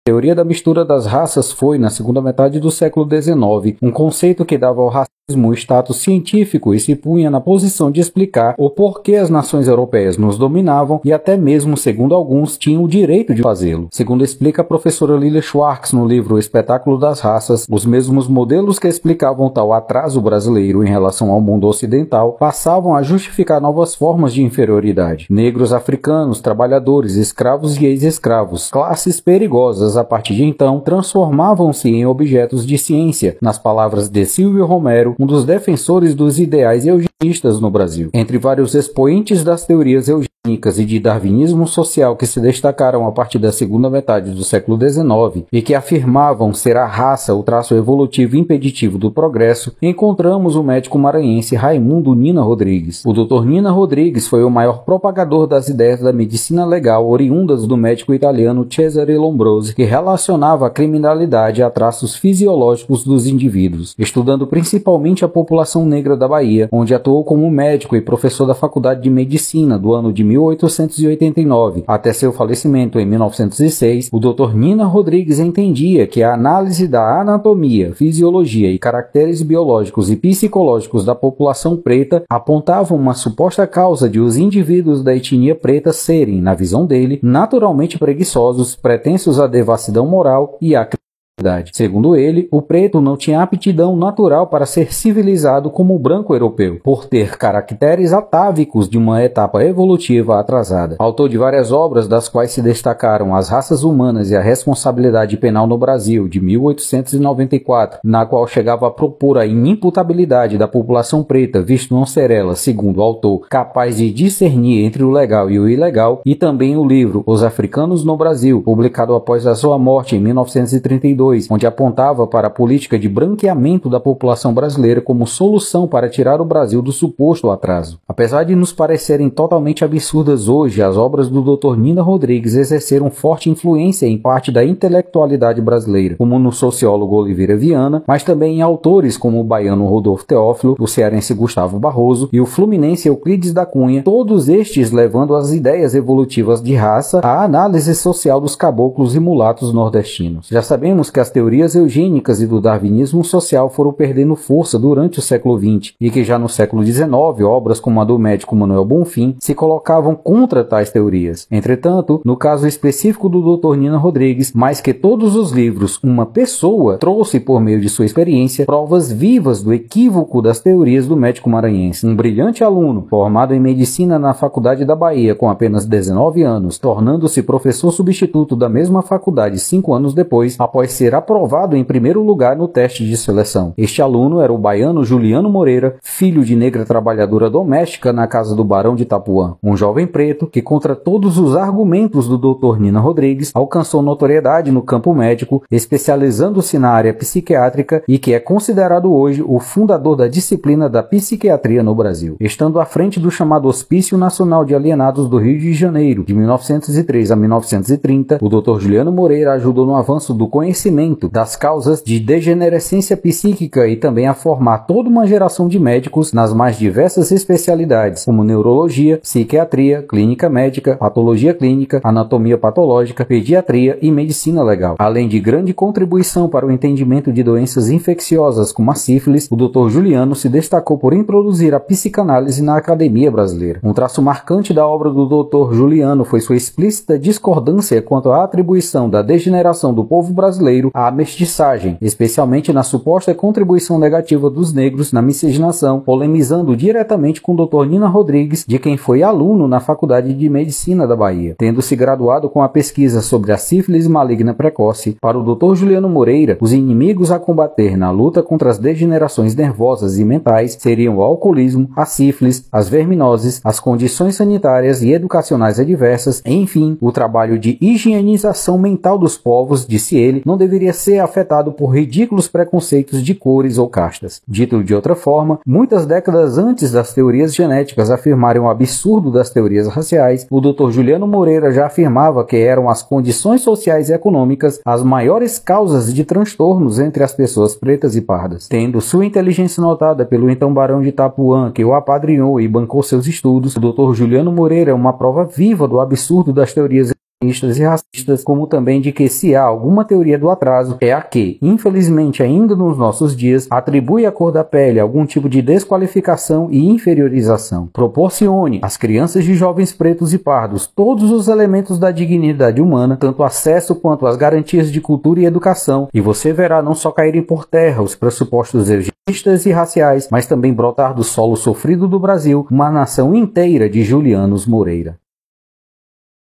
teoria da mistura das raças foi, na segunda metade do século XIX, um conceito que dava ao racismo o status científico e se punha na posição de explicar o porquê as nações europeias nos dominavam e até mesmo, segundo alguns, tinham o direito de fazê-lo. Segundo explica a professora Lilia Schwartz no livro O Espetáculo das Raças, os mesmos modelos que explicavam tal atraso brasileiro em relação ao mundo ocidental passavam a justificar novas formas de inferioridade. Negros, africanos, trabalhadores, escravos e ex-escravos, classes perigosas a partir de então, transformavam-se em objetos de ciência, nas palavras de Silvio Romero, um dos defensores dos ideais eugenistas no Brasil. Entre vários expoentes das teorias eugênicas e de darwinismo social que se destacaram a partir da segunda metade do século XIX e que afirmavam ser a raça o traço evolutivo impeditivo do progresso, encontramos o médico maranhense Raimundo Nina Rodrigues. O Dr. Nina Rodrigues foi o maior propagador das ideias da medicina legal oriundas do médico italiano Cesare Lombrosi, que relacionava a criminalidade a traços fisiológicos dos indivíduos, estudando principalmente a população negra da Bahia, onde atuou como médico e professor da Faculdade de Medicina do ano de 1889 até seu falecimento em 1906. O Dr. Nina Rodrigues entendia que a análise da anatomia, fisiologia e caracteres biológicos e psicológicos da população preta apontavam uma suposta causa de os indivíduos da etnia preta serem, na visão dele, naturalmente preguiçosos, pretensos à devassidão moral e à criminalidade. Segundo ele, o preto não tinha aptidão natural para ser civilizado como o branco europeu, por ter caracteres atávicos de uma etapa evolutiva atrasada. Autor de várias obras, das quais se destacaram As Raças Humanas e a Responsabilidade Penal no Brasil, de 1894, na qual chegava a propor a inimputabilidade da população preta, visto não ser ela, segundo o autor, capaz de discernir entre o legal e o ilegal, e também o livro Os Africanos no Brasil, publicado após a sua morte em 1932, onde apontava para a política de branqueamento da população brasileira como solução para tirar o Brasil do suposto atraso. Apesar de nos parecerem totalmente absurdas hoje, as obras do Dr. Nina Rodrigues exerceram forte influência em parte da intelectualidade brasileira, como no sociólogo Oliveira Viana, mas também em autores como o baiano Rodolfo Teófilo, o cearense Gustavo Barroso e o fluminense Euclides da Cunha, todos estes levando as ideias evolutivas de raça à análise social dos caboclos e mulatos nordestinos. Já sabemos que as teorias eugênicas e do darwinismo social foram perdendo força durante o século XX e que já no século XIX, obras como a do médico Manuel Bonfim se colocavam contra tais teorias. Entretanto, no caso específico do Dr. Nina Rodrigues, mais que todos os livros, uma pessoa trouxe por meio de sua experiência provas vivas do equívoco das teorias do médico maranhense. Um brilhante aluno, formado em medicina na Faculdade da Bahia com apenas 19 anos, tornando-se professor substituto da mesma faculdade 5 anos depois, após ser aprovado em primeiro lugar no teste de seleção. Este aluno era o baiano Juliano Moreira, filho de negra trabalhadora doméstica na casa do Barão de Itapuã, um jovem preto que, contra todos os argumentos do Dr. Nina Rodrigues, alcançou notoriedade no campo médico, especializando-se na área psiquiátrica e que é considerado hoje o fundador da disciplina da psiquiatria no Brasil. Estando à frente do chamado Hospício Nacional de Alienados do Rio de Janeiro, de 1903 a 1930, o Dr. Juliano Moreira ajudou no avanço do conhecimento das causas de degenerescência psíquica e também a formar toda uma geração de médicos nas mais diversas especialidades, como neurologia, psiquiatria, clínica médica, patologia clínica, anatomia patológica, pediatria e medicina legal. Além de grande contribuição para o entendimento de doenças infecciosas como a sífilis, o Dr. Juliano se destacou por introduzir a psicanálise na academia brasileira. Um traço marcante da obra do Dr. Juliano foi sua explícita discordância quanto à atribuição da degeneração do povo brasileiro à mestiçagem, especialmente na suposta contribuição negativa dos negros na miscigenação, polemizando diretamente com o Dr. Nina Rodrigues, de quem foi aluno na Faculdade de Medicina da Bahia. Tendo se graduado com a pesquisa sobre a sífilis maligna precoce, para o Dr. Juliano Moreira, os inimigos a combater na luta contra as degenerações nervosas e mentais seriam o alcoolismo, a sífilis, as verminoses, as condições sanitárias e educacionais adversas, enfim, o trabalho de higienização mental dos povos, disse ele, não deveria ser afetado por ridículos preconceitos de cores ou castas. Dito de outra forma, muitas décadas antes das teorias genéticas afirmarem o absurdo das teorias raciais, o Dr. Juliano Moreira já afirmava que eram as condições sociais e econômicas as maiores causas de transtornos entre as pessoas pretas e pardas. Tendo sua inteligência notada pelo então Barão de Itapuã, que o apadrinhou e bancou seus estudos, o Dr. Juliano Moreira é uma prova viva do absurdo das teorias e racistas, como também de que se há alguma teoria do atraso, é a que, infelizmente ainda nos nossos dias, atribui à cor da pele algum tipo de desqualificação e inferiorização. Proporcione às crianças e jovens pretos e pardos todos os elementos da dignidade humana, tanto acesso quanto às garantias de cultura e educação, e você verá não só caírem por terra os pressupostos eugenistas e raciais, mas também brotar do solo sofrido do Brasil uma nação inteira de Julianos Moreira.